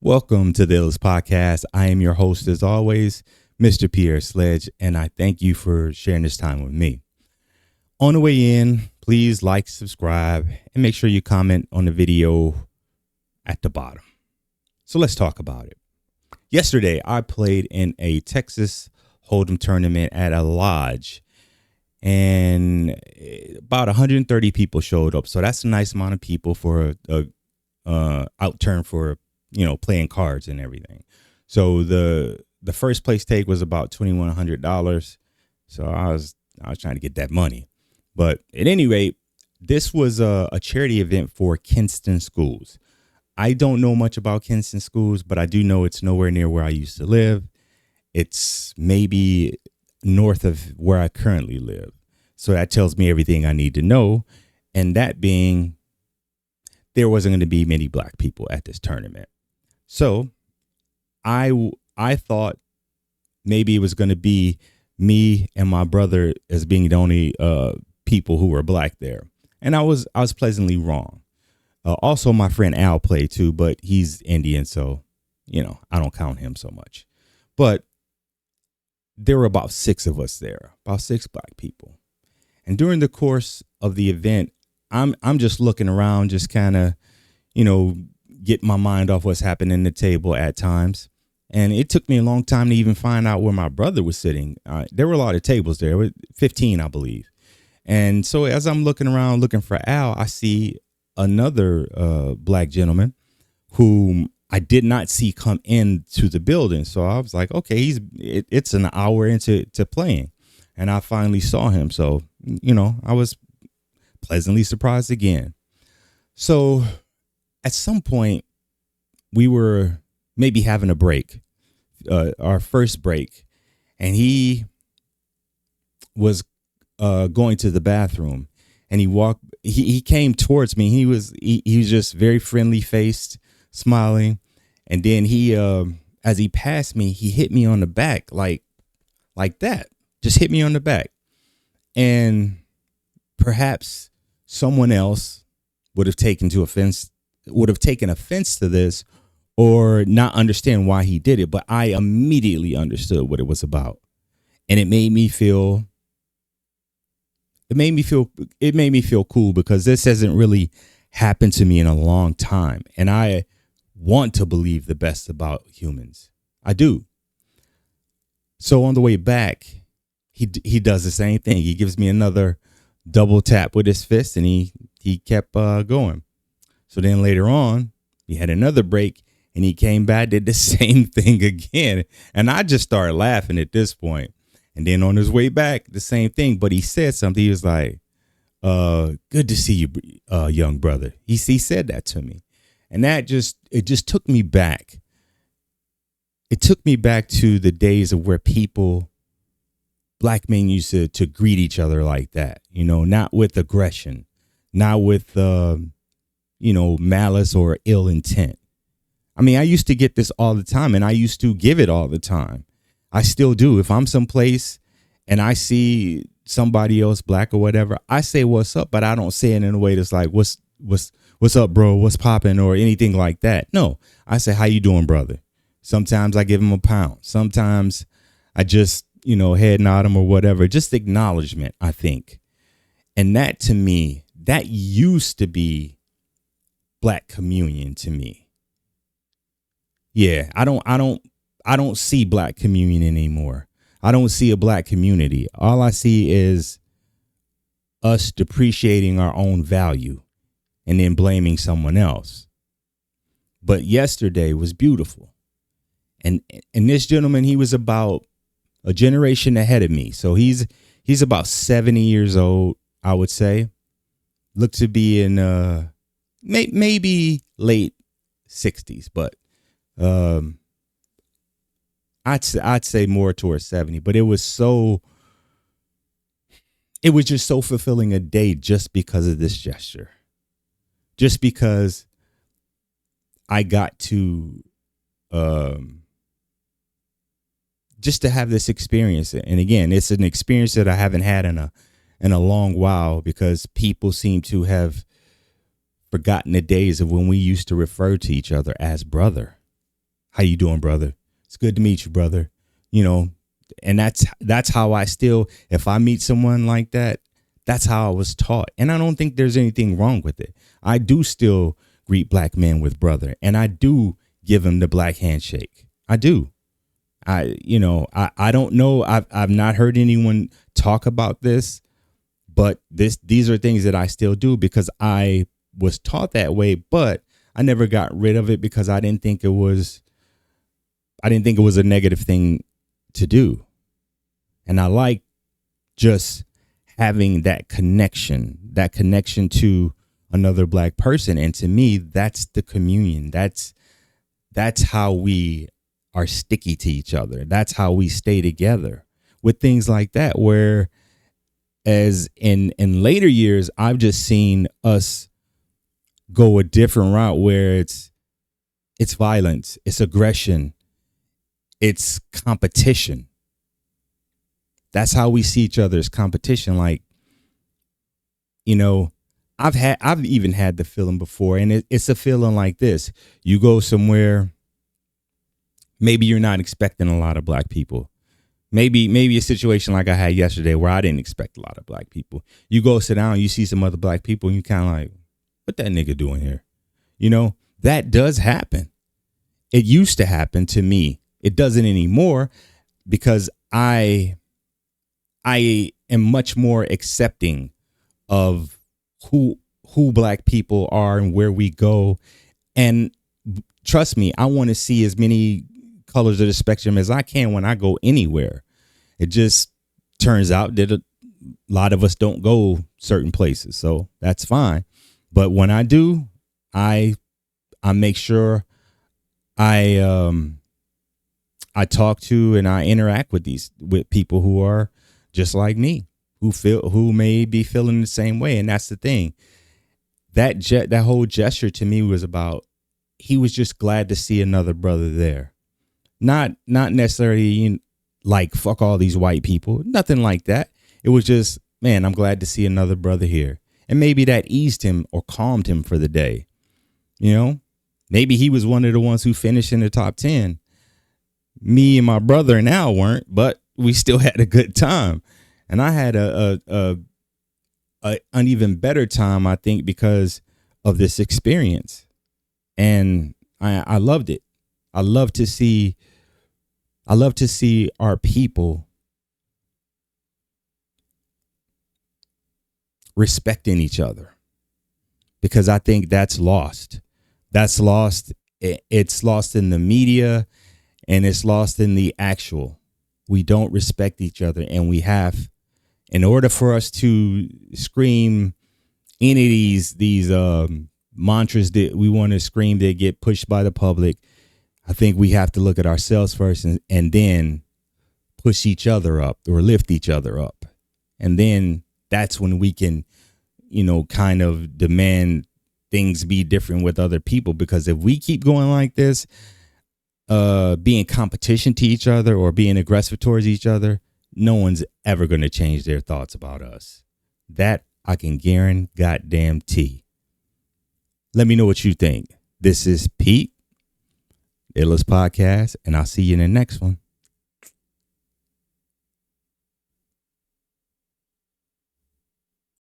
Welcome to the Ills Podcast. I am your host, as always, Mr. Pierre Sledge, and I thank you for sharing this time with me. On the way in, please like, subscribe, and make sure you comment on the video at the bottom. So let's talk about it. Yesterday, I played in a Texas Hold'em tournament at a lodge, and about 130 people showed up. So that's a nice amount of people for a out turn for playing cards and everything. So the first place take was about $2,100. So I was trying to get that money. But at any rate, this was a charity event for Kinston Schools. I don't know much about Kinston Schools, but I do know it's nowhere near where I used to live. It's maybe north of where I currently live. So that tells me everything I need to know. And that being, there wasn't going to be many black people at this tournament. So I thought maybe it was going to be me and my brother as being the only people who were black there. And I was pleasantly wrong. Also, my friend Al played too, but he's Indian, so, I don't count him so much. But there were about 6 of us there, about 6 black people. And during the course of the event, I'm just looking around, just kind of, get my mind off what's happening in the table at times. And it took me a long time to even find out where my brother was sitting. There were a lot of tables there, 15, I believe. And so as I'm looking around looking for Al, I see another black gentleman whom I did not see come into the building. So I was like, okay, it's an hour into playing. And I finally saw him. So, I was pleasantly surprised again. So at some point, we were maybe having a break, our first break, and he was going to the bathroom, and he came towards me. He was just very friendly faced, smiling, and then he as he passed me, he hit me on the back like that, just hit me on the back, and perhaps someone else would have taken offense to this or not understand why he did it. But I immediately understood what it was about. And it made me feel cool because this hasn't really happened to me in a long time. And I want to believe the best about humans. I do. So on the way back, he does the same thing. He gives me another double tap with his fist, and he kept going. So then later on, he had another break, and he came back, did the same thing again. And I just started laughing at this point. And then on his way back, the same thing. But he said something. He was like, good to see you, young brother. He said that to me. And it just took me back. It took me back to the days of where black men used to greet each other like that, not with aggression, not with, malice or ill intent. I mean, I used to get this all the time, and I used to give it all the time. I still do. If I'm someplace and I see somebody else black or whatever, I say what's up, but I don't say it in a way that's like, what's up, bro? What's popping or anything like that. No, I say, how you doing, brother? Sometimes I give him a pound. Sometimes I just, head nod him or whatever. Just acknowledgement, I think. And that to me, that used to be black communion to me. Yeah, I don't see black communion anymore. I don't see a black community. All I see is us depreciating our own value and then blaming someone else. But yesterday was beautiful. And this gentleman, he was about a generation ahead of me. So he's about 70 years old, I would say. Looked to be in maybe late 60s, but I'd say more towards 70. But it was just so fulfilling a day just because of this gesture. Just because I got to just to have this experience. And again, it's an experience that I haven't had in a long while, because people seem to have forgotten the days of when we used to refer to each other as brother. How you doing, brother? It's good to meet you, brother. You know, and that's how I still, if I meet someone like that, that's how I was taught. And I don't think there's anything wrong with it. I do still greet black men with brother, and I do give him the black handshake. I do. I don't know. I've not heard anyone talk about this, but these are things that I still do because I was taught that way, but I never got rid of it because I didn't think it was a negative thing to do. And I like just having that connection to another black person. And to me, that's the communion. That's how we are sticky to each other. That's how we stay together with things like that, where as in later years, I've just seen us go a different route where it's violence, it's aggression, it's competition. That's how we see each other, as competition. Like, you know, I've even had the feeling before, and it's a feeling like this. You go somewhere, maybe you're not expecting a lot of black people. Maybe a situation like I had yesterday where I didn't expect a lot of black people. You go sit down, you see some other black people, and you kind of like, what that nigga doing here? You know, that does happen. It used to happen to me. It doesn't anymore because I am much more accepting of who black people are and where we go. And trust me, I want to see as many colors of the spectrum as I can when I go anywhere. It just turns out that a lot of us don't go certain places, so that's fine. But when I do, I make sure I talk to and I interact with people who are just like me, who may be feeling the same way. And that's the thing. That whole gesture to me was about, he was just glad to see another brother there. Not necessarily like, fuck all these white people. Nothing like that. It was just, man, I'm glad to see another brother here. And maybe that eased him or calmed him for the day. You know, maybe he was one of the ones who finished in the top 10. Me and my brother and Al weren't, but we still had a good time. And I had an even better time, I think, because of this experience. And I loved it. I love to see our people respecting each other, because I think that's lost. It's lost in the media, and it's lost in the actual. We don't respect each other, and we have, in order for us to scream any of these mantras that we want to scream that get pushed by the public, I think we have to look at ourselves first and then push each other up or lift each other up. And then that's when we can, kind of demand things be different with other people. Because if we keep going like this, being competition to each other or being aggressive towards each other, no one's ever going to change their thoughts about us. That I can guarantee. Let me know what you think. This is Pete, Illest Podcast, and I'll see you in the next one.